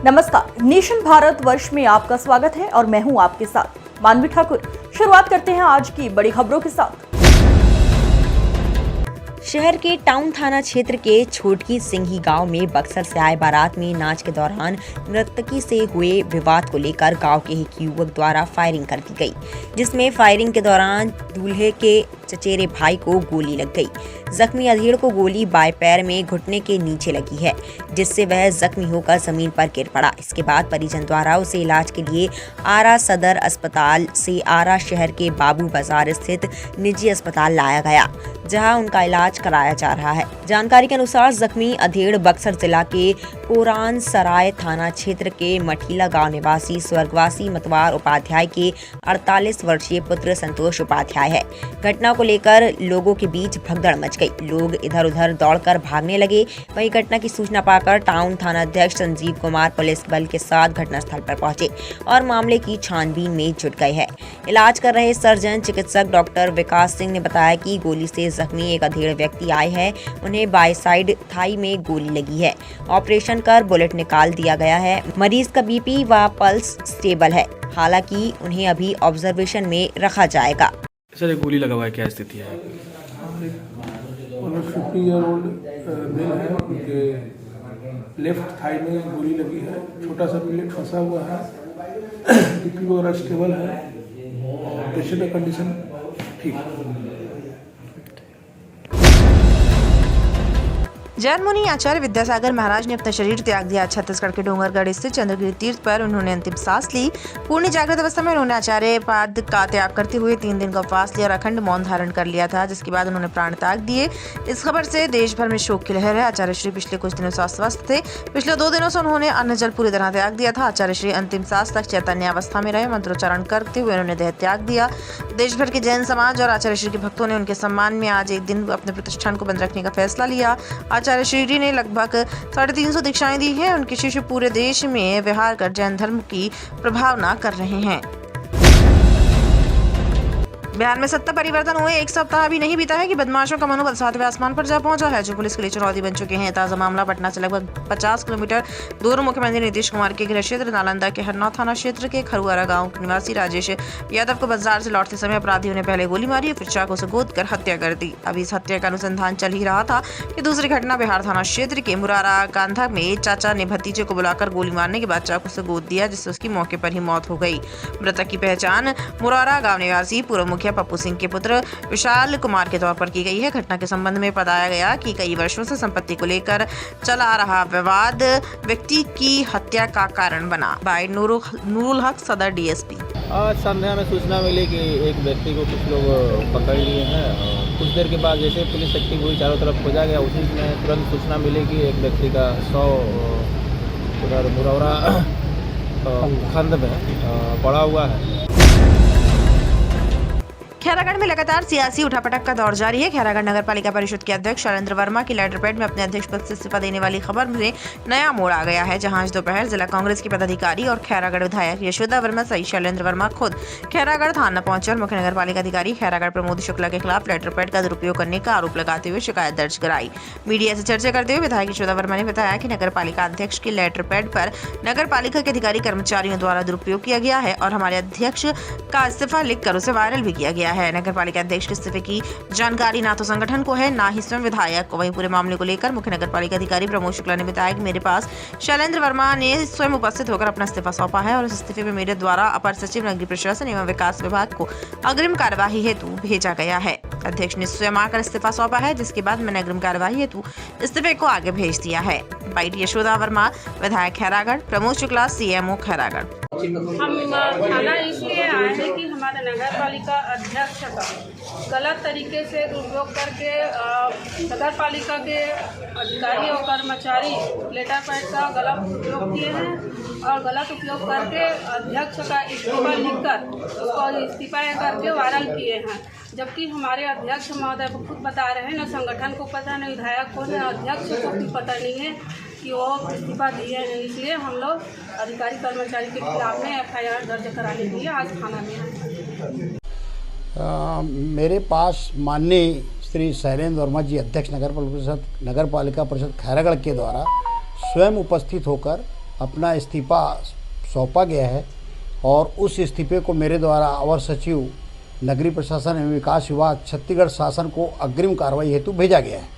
नमस्कार, नेशन भारत वर्ष में आपका स्वागत है और मैं हूं आपके साथ मानवी ठाकुर। शुरुआत करते हैं आज की बड़ी खबरों के साथ। शहर के टाउन थाना क्षेत्र के छोटकी सिंघी गांव में बक्सर से आए बारात में नाच के दौरान नर्तकी से हुए विवाद को लेकर गांव के एक युवक द्वारा फायरिंग कर दी गई, जिसमें फायरिंग के दौरान दूल्हे के चचेरे भाई को गोली लग गई। जख्मी अधेड़ को गोली बाएं पैर में घुटने के नीचे लगी है, जिससे वह जख्मी होकर जमीन पर गिर पड़ा। इसके बाद परिजन द्वारा उसे इलाज के लिए आरा सदर अस्पताल से आरा शहर के बाबू बाजार स्थित निजी अस्पताल लाया गया, जहां उनका इलाज कराया जा रहा है। जानकारी के अनुसार जख्मी अधेड़ बक्सर जिला के कोरान सराय थाना क्षेत्र के मठीला गांव निवासी स्वर्गवासी मतवार उपाध्याय के 48 वर्षीय पुत्र संतोष उपाध्याय है। घटना को लेकर लोगों के बीच भगदड़ मच गई। लोग इधर उधर दौड़कर भागने लगे। वहीं घटना की सूचना पाकर टाउन थाना अध्यक्ष संजीव कुमार पुलिस बल के साथ घटनास्थल पर पहुंचे और मामले की छानबीन में जुट गए हैं। इलाज कर रहे सर्जन चिकित्सक डॉक्टर विकास सिंह ने बताया कि गोली से जख्मी एक अधेड़ व्यक्ति आए हैं। उन्हें बाई साइड थाई में गोली लगी है। ऑपरेशन कर बुलेट निकाल दिया गया है। मरीज का बीपी व पल्स स्टेबल है, हालांकि उन्हें अभी ऑब्जर्वेशन में रखा जाएगा। सर, एक गोली लगा हुआ है, क्या स्थिति है? 50-year-old मेल है, उनके लेफ्ट थाई में गोली लगी है। छोटा सा प्लेट फंसा हुआ है। बीपी वगैरह स्टेबल है और पेशेंट का कंडीशन ठीक है। जैन मुनि आचार्य विद्यासागर महाराज ने अपना शरीर त्याग दिया। छत्तीसगढ़ के डोंगरगढ़ स्थित चंद्रगिरी तीर्थ पर उन्होंने अंतिम सांस ली। पूर्ण जागृत अवस्था में उन्होंने आचार्य पद का त्याग करते हुए 3 दिन का उपवास लिया और अखंड मौन धारण कर लिया था, जिसके बाद उन्होंने प्राण त्याग दिए। इस खबर से देश भर में शोक की लहर है। आचार्य श्री पिछले कुछ दिनों से अस्वस्थ थे। पिछले 2 दिनों से उन्होंने अन्न जल पूरी तरह त्याग दिया था। आचार्य श्री अंतिम सांस तक चैतन्य अवस्था में रहे। मंत्रोच्चारण करते हुए उन्होंने देह त्याग दिया। देश भर के जैन समाज और आचार्य श्री के भक्तों ने उनके सम्मान में आज एक दिन अपने प्रतिष्ठान को बंद रखने का फैसला लिया। आचार्य श्री ने लगभग 350 दीक्षाएं दी हैं। उनके शिष्य पूरे देश में विहार कर जैन धर्म की प्रभावना कर रहे हैं। बिहार में सत्ता परिवर्तन हुए 1 सप्ताह अभी नहीं बीता है कि बदमाशों का मनोबल 7वें आसमान पर जा पहुंचा है, जो पुलिस के लिए चुनौती बन चुके हैं। ताजा मामला पटना से लगभग 50 किलोमीटर दूर मुख्यमंत्री नीतीश कुमार के गृह क्षेत्र नालंदा के हरनौत थाना क्षेत्र के खरुआरा गांव निवासी राजेश यादव को बाजार से लौटते समय अपराधियों ने पहले गोली मारी और फिर चाकू से गोद कर हत्या कर दी। अभी इस हत्या का अनुसंधान चल ही रहा था कि दूसरी घटना बिहार थाना क्षेत्र के मुरारा कांधा में चाचा ने भतीजे को बुलाकर गोली मारने के बाद चाकू से गोद दिया, जिससे उसकी मौके पर ही मौत हो गई। मृतक की पहचान मुरारा गांव निवासी पूर्व मुखिया पप्पू सिंह के पुत्र विशाल कुमार के तौर पर की गई है। घटना के संबंध में बताया गया कि कई वर्षों से संपत्ति को लेकर चला आ रहा विवाद व्यक्ति की हत्या का कारण बना। बाय नूरुल हक, सदर डीएसपी। आज संध्या में सूचना मिली कि एक व्यक्ति को कुछ लोग पकड़ लिए हैं। कुछ देर के बाद जैसे पुलिस एक्टिव हुई, चारों तरफ खोजा गया, उसी में तुरंत सूचना मिली कि एक व्यक्ति का 100 उधर मुरौरा खंड में पड़ा हुआ है। खैरागढ़ में लगातार सियासी उठापटक का दौर जारी है। खैरागढ़ नगर पालिका परिषद के अध्यक्ष शैलेंद्र वर्मा की लेटर पैड में अपने अध्यक्ष पद से इस्तीफा देने वाली खबर में नया मोड़ आ गया है, जहां आज दोपहर जिला कांग्रेस के पदाधिकारी और खैरागढ़ विधायक यशोदा वर्मा सहित शैलेंद्र वर्मा खुद खैरागढ़ थाना पहुंचे और मुख्य नगर पालिका अधिकारी खैरागढ़ प्रमोद शुक्ला के खिलाफ लेटर पैड का दुरुपयोग करने का आरोप लगाते हुए शिकायत दर्ज कराई। मीडिया से चर्चा करते हुए विधायक यशोदा वर्मा ने बताया कि नगर पालिका अध्यक्ष के लेटर पैड पर नगर पालिका के अधिकारी कर्मचारियों द्वारा दुरुपयोग किया गया है और हमारे अध्यक्ष का इस्तीफा लिखकर उसे वायरल भी किया गया है। नगर पालिका अध्यक्ष के इस्तीफे की जानकारी ना तो संगठन को है, ना ही स्वयं विधायक को। वहीं पूरे मामले को लेकर मुख्य नगर पालिका अधिकारी प्रमोद शुक्ला ने बताया कि मेरे पास शैलेंद्र वर्मा ने स्वयं उपस्थित होकर अपना इस्तीफा सौंपा है और इस इस्तीफे में मेरे द्वारा अपर सचिव नगरीय प्रशासन एवं विकास विभाग को अग्रिम कार्यवाही हेतु भेजा गया है। अध्यक्ष ने स्वयं आकर इस्तीफा सौंपा है, जिसके बाद मैंने अग्रिम कार्यवाही हेतु इस्तीफे को आगे भेज दिया है। बाइट यशोदा वर्मा, विधायक खैरागढ़, प्रमोद शुक्ला, सीएमओ खैरागढ़। हम थाना इसलिए आए हैं कि हमारे नगर पालिका अध्यक्ष का गलत तरीके से दुरुपयोग करके नगर पालिका के अधिकारी और कर्मचारी लेटर पैड का गलत उपयोग किए हैं और गलत उपयोग करके अध्यक्ष का इस्तीफा लिखकर उसको इस्तीफा करके वायरल किए हैं। जबकि हमारे अध्यक्ष महोदय को खुद बता रहे हैं, न संगठन को पता, न विधायक को, न अध्यक्ष को भी पता नहीं है कि वो इस्तीफा दिए हैं। इसलिए हम लोग अधिकारी कर्मचारी के खिलाफ में FIR दर्ज कराने के लिए आज थाना में हैं। मेरे पास माननीय श्री शैलेंद्र वर्मा जी अध्यक्ष नगर पालिका परिषद खैरागढ़ के द्वारा स्वयं उपस्थित होकर अपना इस्तीफ़ा सौंपा गया है और उस इस्तीफे को मेरे द्वारा अवर सचिव नगरीय प्रशासन एवं विकास विभाग छत्तीसगढ़ शासन को अग्रिम कार्रवाई हेतु भेजा गया है।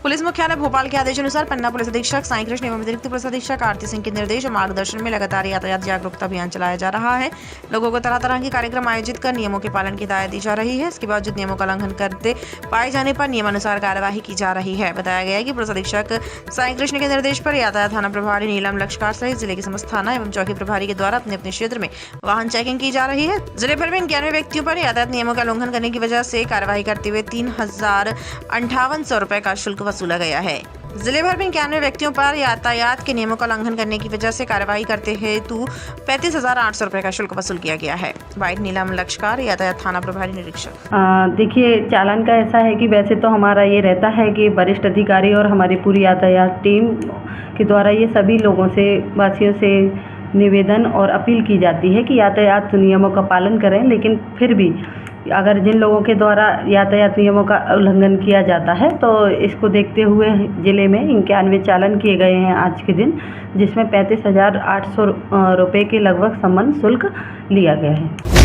पुलिस मुख्यालय भोपाल के आदेशानुसार पन्ना पुलिस अधीक्षक साई कृष्ण एवं अतिरिक्त पुलिस अधीक्षक आरती सिंह के निर्देश और मार्गदर्शन में लगातार यातायात जागरूकता अभियान चलाया जा रहा है। लोगों को तरह तरह के कार्यक्रम आयोजित कर नियमों के पालन की हिदायत दी जा रही है। इसके बावजूद नियमों का उल्लंघन करते पाए जाने पर नियमानुसार कार्यवाही की जा रही है। बताया गया है कि पुलिस अधीक्षक साई कृष्ण के निर्देश पर यातायात थाना प्रभारी नीलम लक्ष्कार सहित जिले के समस्त थाना एवं चौकी प्रभारी के द्वारा अपने अपने क्षेत्र में वाहन चेकिंग की जा रही है। जिले भर में 91 व्यक्तियों पर यातायात नियमों का उल्लंघन करने की वजह से कार्यवाही करते हुए 3,5800 रुपए का शुल्क वसूला गया है। जिले भर में 91 व्यक्तियों पर यातायात के नियमों का उल्लंघन करने की वजह से कार्यवाही करते हेतु 35,800 रुपए का शुल्क वसूल किया गया है। बाइट नीलम लक्ष्कार, यातायात थाना प्रभारी निरीक्षक। देखिए, चालान का ऐसा है कि वैसे तो हमारा ये रहता है कि वरिष्ठ अधिकारी और हमारी पूरी यातायात टीम के द्वारा ये सभी लोगों से, वासियों से निवेदन और अपील की जाती है कि यातायात नियमों का पालन करें। लेकिन फिर भी अगर जिन लोगों के द्वारा यातायात नियमों का उल्लंघन किया जाता है तो इसको देखते हुए ज़िले में 91 चालान किए गए हैं आज के दिन, जिसमें 35,800 रुपये के लगभग सम्मान शुल्क लिया गया है।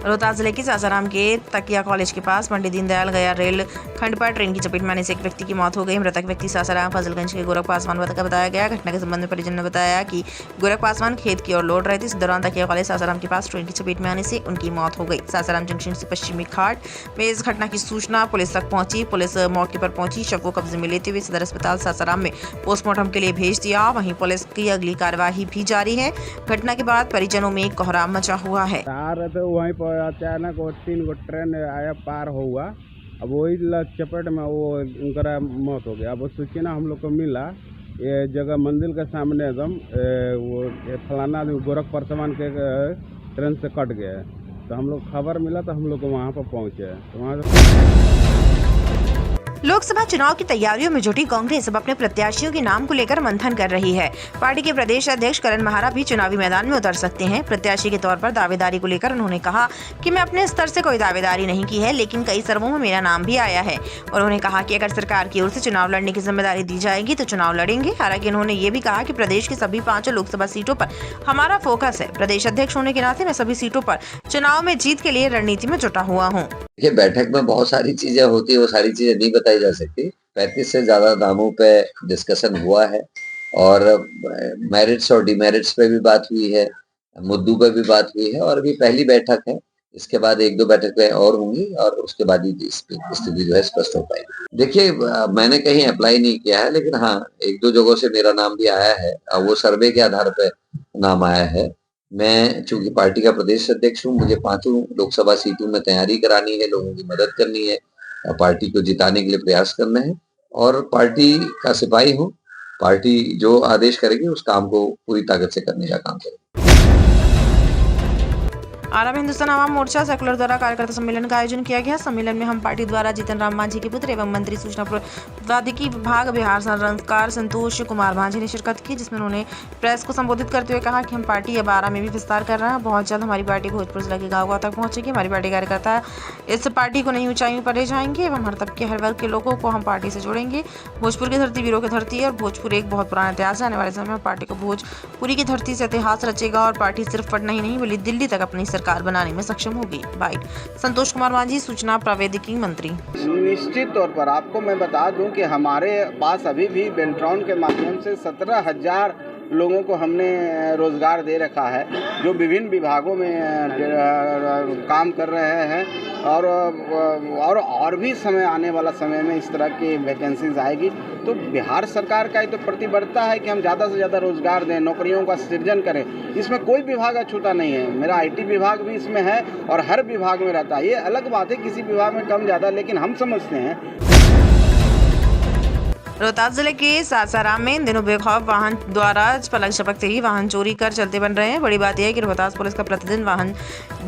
रोहतास जिले के सासाराम के तकिया कॉलेज के पास पंडित दीनदयाल गया रेल खंड पर ट्रेन की चपेट में आने से एक व्यक्ति की मौत हो गई। मृतक व्यक्ति सासाराम फजलगंज के गोरख पासवान का बताया गया। घटना के संबंध में परिजन ने बताया कि गोरख पासवान खेत की ओर लौट रहे थे। इस दौरान तकिया कॉलेज सासाराम के पास ट्रेन की चपेट में आने से उनकी मौत हो गई। सासाराम जंक्शन से पश्चिमी घाट में इस घटना की सूचना पुलिस तक पहुंची। पुलिस मौके पर पहुंची, शव को कब्जे में लेते हुए सदर अस्पताल सासाराम में पोस्टमार्टम के लिए भेज दिया। वहीं पुलिस की अगली कार्यवाही भी जारी है। घटना के बाद परिजनों में कोहराम मचा हुआ है। वहीं पर अचानक 3 गो ट्रेन आया, पार हुआ। अब वही चपेट में वो उनका मौत हो गया। अब सूचना हम लोग को मिला, ये जगह मंदिर के सामने एकदम वो फलाना गोरख पासवान के ट्रेन से कट गया। तो हम लोग खबर मिला तो हम लोग वहाँ पर पहुँचे। तो वहाँ लोकसभा चुनाव की तैयारियों में जुटी कांग्रेस अब अपने प्रत्याशियों के नाम को लेकर मंथन कर रही है। पार्टी के प्रदेश अध्यक्ष करण माहरा भी चुनावी मैदान में उतर सकते हैं। प्रत्याशी के तौर पर दावेदारी को लेकर उन्होंने कहा कि मैं अपने स्तर से कोई दावेदारी नहीं की है, लेकिन कई सर्वों में मेरा नाम भी आया है। उन्होंने कहा कि अगर सरकार की ओर से चुनाव लड़ने की जिम्मेदारी दी जाएगी तो चुनाव लड़ेंगे। हालांकि उन्होंने ये भी कहा कि प्रदेश की सभी 5 लोकसभा सीटों पर हमारा फोकस है। प्रदेश अध्यक्ष होने के नाते मैं सभी सीटों पर चुनाव में जीत के लिए रणनीति में जुटा हुआ हूँ। देखिए, बैठक में बहुत सारी चीजें होती है, वो सारी चीजें नहीं बताई जा सकती। 35 से ज्यादा नामों पे डिस्कशन हुआ है और मेरिट्स और डिमेरिट्स पे भी बात हुई है, मुद्दों पे भी बात हुई है और अभी पहली बैठक है। इसके बाद 1-2 बैठकें और होंगी और उसके बाद ही स्थिति जो है स्पष्ट हो पाएगी। देखिए, मैंने कहीं अप्लाई नहीं किया है, लेकिन हाँ 1-2 जगहों से मेरा नाम भी आया है और वो सर्वे के आधार पे नाम आया है। मैं चूंकि पार्टी का प्रदेश अध्यक्ष हूँ, मुझे 5 लोकसभा सीटों में तैयारी करानी है, लोगों की मदद करनी है, पार्टी को जिताने के लिए प्रयास करना है और पार्टी का सिपाही हूँ। पार्टी जो आदेश करेगी उस काम को पूरी ताकत से करने का काम करेगी। आरा में हिंदुस्तान आवाम मोर्चा सेकुलर द्वारा कार्यकर्ता सम्मेलन का आयोजन किया गया। सम्मेलन में हम पार्टी द्वारा जीतन राम मांझी के पुत्र एवं मंत्री सूचना प्रौद्योगिकी विभाग बिहार सरकार संतोष कुमार मांझी ने शिरकत की, जिसमें उन्होंने प्रेस को संबोधित करते हुए कहा कि हम पार्टी अब आरा में भी विस्तार कर रहे हैं। बहुत जल्द हमारी पार्टी भोजपुर जिला के गाँव तक पहुंचेगी। हमारी पार्टी कार्यकर्ता इस पार्टी को नई ऊंचाइयों पर ले जाएंगे एवं हर तबके हर वर्ग के लोगों को हम पार्टी से जोड़ेंगे। भोजपुर की धरती वीरों की धरती है और भोजपुर एक बहुत पुराना इतिहास है। आने वाले समय में पार्टी को भोजपुरी की धरती से इतिहास रचेगा और पार्टी सिर्फ पटना ही नहीं बल्कि दिल्ली तक अपनी सरकार बनाने में सक्षम होगी। बाइट संतोष कुमार मांझी, सूचना प्रौद्योगिकी मंत्री। निश्चित तौर पर आपको मैं बता दूं कि हमारे पास अभी भी बेल्ट्रॉन के माध्यम से 17,000 लोगों को हमने रोजगार दे रखा है, जो विभिन्न विभागों में काम कर रहे हैं और भी समय आने वाला समय में इस तरह की वैकेंसीज आएगी। तो बिहार सरकार का ये तो प्रतिबद्धता है कि हम ज़्यादा से ज़्यादा रोजगार दें, नौकरियों का सृजन करें। इसमें कोई विभाग अछूता नहीं है। मेरा आईटी विभाग भी इसमें है और हर विभाग में रहता है। ये अलग बात है किसी विभाग में कम ज़्यादा, लेकिन हम समझते हैं। रोहतास जिले के सासाराम में इन दिनों बेखौफ वाहन द्वारा पलक झपकते ही वाहन चोरी कर चलते बन रहे हैं। बड़ी बात यह है कि रोहतास पुलिस का प्रतिदिन वाहन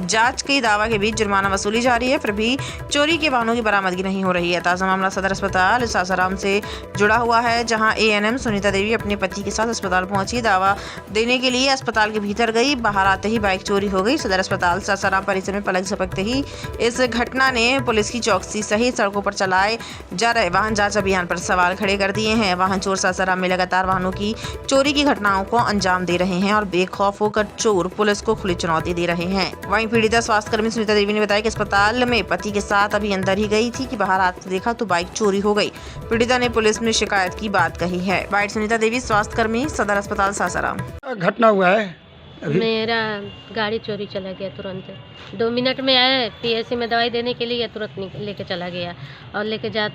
जांच के दावा के बीच जुर्माना वसूली जा रही है, फिर भी चोरी के वाहनों की बरामदगी नहीं हो रही है। ताज़ा मामला सदर अस्पताल सासाराम से जुड़ा हुआ है, जहां एएनएम सुनीता देवी अपने पति के साथ अस्पताल पहुंची। दावा देने के लिए अस्पताल के भीतर गई, बाहर आते ही बाइक चोरी हो गई। सदर अस्पताल सासाराम परिसर में पलक झपकते ही इस घटना ने पुलिस की चौकसी सहित सड़कों पर चलाए जा रहे वाहन जाँच अभियान पर सवाल खड़े कर दिए हैं। वाहन चोर सासाराम में लगातार वाहनों की चोरी की घटनाओं को अंजाम दे रहे हैं और बेखौफ होकर चोर पुलिस को खुली चुनौती दे रहे हैं। वहीं पीड़िता स्वास्थ्यकर्मी सुनीता देवी ने बताया कि अस्पताल में पति के साथ अभी अंदर ही गई थी कि बाहर आते देखा तो बाइक चोरी हो गई। पीड़िता ने पुलिस में शिकायत की बात कही है। बाइट सुनीता देवी, स्वास्थ्यकर्मी, सदर अस्पताल सासाराम। घटना हुआ है मेरा गाड़ी चोरी चला गया तुरंत। 2 मिनट में आया, पीएससी में दवाई देने के लिए तुरंत लेके चला गया और लेके जा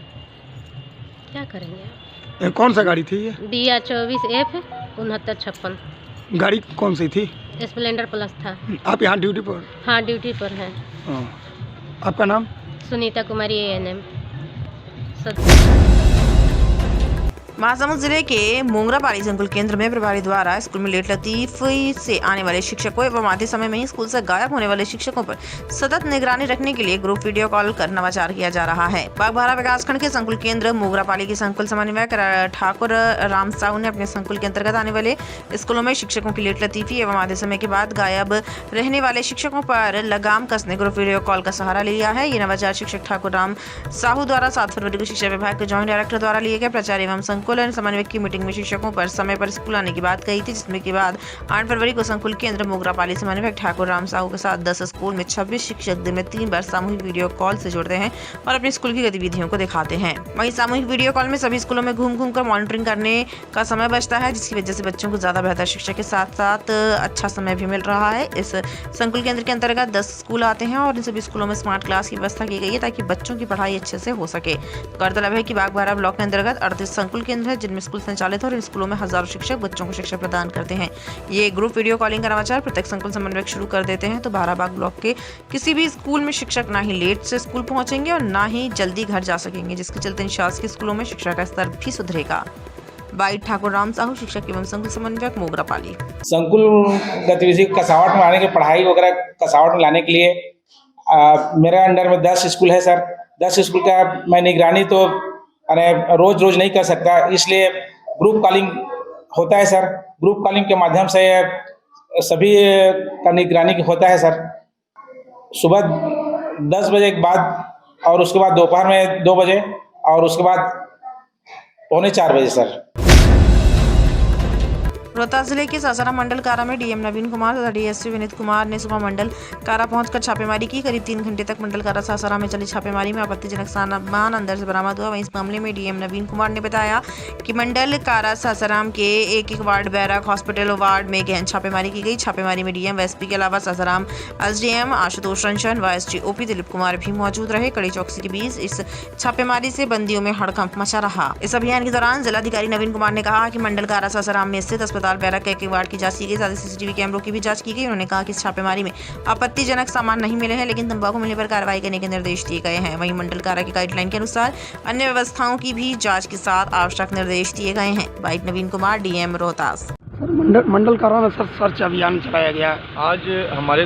क्या करेंगे। कौन सा गाड़ी थी ये? DR 24F 6956। गाड़ी कौन सी थी? स्प्लेंडर प्लस था। आप यहाँ ड्यूटी पर? हाँ, ड्यूटी पर है। आपका नाम? सुनीता कुमारी, ANM। महासमुंद जिले के मोंगरापाली संकुल केंद्र में प्रभारी द्वारा स्कूल में लेट लतीफी से आने वाले शिक्षकों एवं आधे समय में ही स्कूल से गायब होने वाले शिक्षकों पर सतत निगरानी रखने के लिए ग्रुप वीडियो कॉल कर नवाचार किया जा रहा है। बागबाहरा विकासखंड के संकुल केंद्र मोंगरापाली के संकुल समन्वयक ठाकुर राम साहू ने अपने संकुल के अंतर्गत आने वाले स्कूलों में शिक्षकों की लेट लतीफी एवं आधे समय के बाद गायब रहने वाले शिक्षकों पर लगाम कसने ग्रुप वीडियो कॉल का सहारा लिया है। ये नवाचार शिक्षक ठाकुर राम साहू द्वारा 7 फरवरी को शिक्षा विभाग के जॉइंट डायरेक्टर द्वारा लिए गए प्राचार्य एवं संकुल समन्वयक की मीटिंग में शिक्षकों पर समय पर स्कूल आने की बात कही थी, जिसमें के बाद 8 फरवरी को संकुल केंद्र मोगरापाली समन्वयक ठाकुर राम साहू के साथ 10 स्कूल में 26 शिक्षक दिन में 3 बार सामूहिक वीडियो कॉल से जुड़ते हैं और अपने स्कूल की गतिविधियों को दिखाते हैं। वहीं सामूहिक वीडियो कॉल में सभी स्कूलों में घूम कर मॉनिटरिंग करने का समय बचता है, जिसकी वजह से बच्चों को ज्यादा बेहतर शिक्षा के साथ साथ अच्छा समय भी मिल रहा है। इस संकुल केंद्र के अंतर्गत 10 स्कूल आते हैं और इन सभी स्कूलों में स्मार्ट क्लास की व्यवस्था की गई है ताकि बच्चों की पढ़ाई अच्छे से हो सके। गौरतलब है कि बागबाहरा ब्लॉक के अंतर्गत 38 संकुल केंद्र है, जिनमें स्कूल संचालित है और इन स्कूलों में हजारों शिक्षक बच्चों को शिक्षा प्रदान करते हैं। ये ग्रुप वीडियो कॉलिंग का नवाचार प्रत्येक संकुल समन्वयक शुरू कर देते हैं तो बहाराबाग ब्लॉक के किसी भी स्कूल में शिक्षक ना ही लेट से स्कूल पहुंचेंगे और ना ही जल्दी घर जा सकेंगे, जिसके चलते इन शासकीय स्कूलों में शिक्षा का स्तर भी सुधरेगा। बाइट ठाकुर राम साहू, शिक्षक एवं संकुल समन्वयक मोगरापाली। संकुल गतिविधि कसावट में आने के पढ़ाई वगैरह कसावट में लाने के लिए मेरे अंडर में 10 स्कूल है सर। 10 स्कूल का मैं निगरानी तो रोज नहीं कर सकता, इसलिए ग्रुप कॉलिंग होता है सर। ग्रुप कॉलिंग के माध्यम से सभी का निगरानी होता है सर। सुबह 10 बजे के बाद और उसके बाद दोपहर में 2 बजे और उसके बाद 3:45 बजे सर। रोहतास जिले के सासाराम मंडल कारा में डीएम नवीन कुमार तथा डीएसपी विनीत कुमार ने सुबह मंडल कारा पहुंचकर छापेमारी की। करीब 3 घंटे तक मंडल कारा सासाराम में चली छापेमारी में आपत्तिजनक सामान अंदर से बरामद हुआ। वहीं इस मामले में डीएम नवीन कुमार ने बताया कि मंडल कारा सासाराम के एक वार्ड, बैरक, हॉस्पिटल वार्ड में गहन छापेमारी की गई। छापेमारी में डीएम व एसपी के अलावा सासाराम एसडीएम आशुतोष रंजन व एसडी ओपी दिलीप कुमार भी मौजूद रहे। कड़ी चौकसी के बीच इस छापेमारी से बंदियों में हड़कंप मचा रहा। इस अभियान के दौरान जिलाधिकारी नवीन कुमार ने कहा कि मंडल कारा सासाराम में स्थित अस्पताल बैरक के एक वार्ड की जांच की गई, साथ ही सीसीटीवी कैमरों की भी जांच की गई। उन्होंने कहा कि इस छापेमारी में आपत्तिजनक सामान नहीं मिले हैं, लेकिन तंबाकू मिलने पर कार्रवाई करने के निर्देश दिए गए हैं। वहीं मंडल कारा की गाइडलाइन के अनुसार अन्य व्यवस्थाओं की भी जांच के साथ आवश्यक निर्देश दिए गए हैं। बाइट नवीन कुमार, डीएम रोहतास। मंडल कारा में सर सर्च अभियान चलाया गया। आज हमारे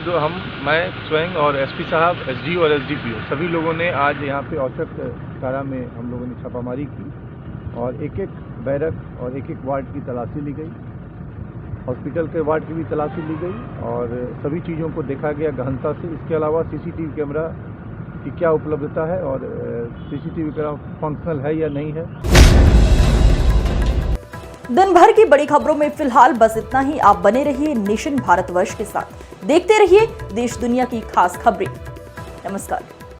मैं स्वयं और एसपी साहब, एसडी और एसडीपीओ सभी लोगों ने आज यहाँ पे औचक कारा में हम लोगों ने छापामारी की और एक बैरक और एक वार्ड की तलाशी ली गई। हॉस्पिटल के वार्ड की भी तलाशी ली गई और सभी चीज़ों को देखा गया गहनता से। इसके अलावा सीसीटीवी कैमरा की क्या उपलब्धता है और सीसीटीवी कैमरा फंक्शनल है या नहीं है। दिन भर की बड़ी खबरों में फिलहाल बस इतना ही। आप बने रहिए नेशन भारतवर्ष के साथ, देखते रहिए देश दुनिया की खास खबरें। नमस्कार।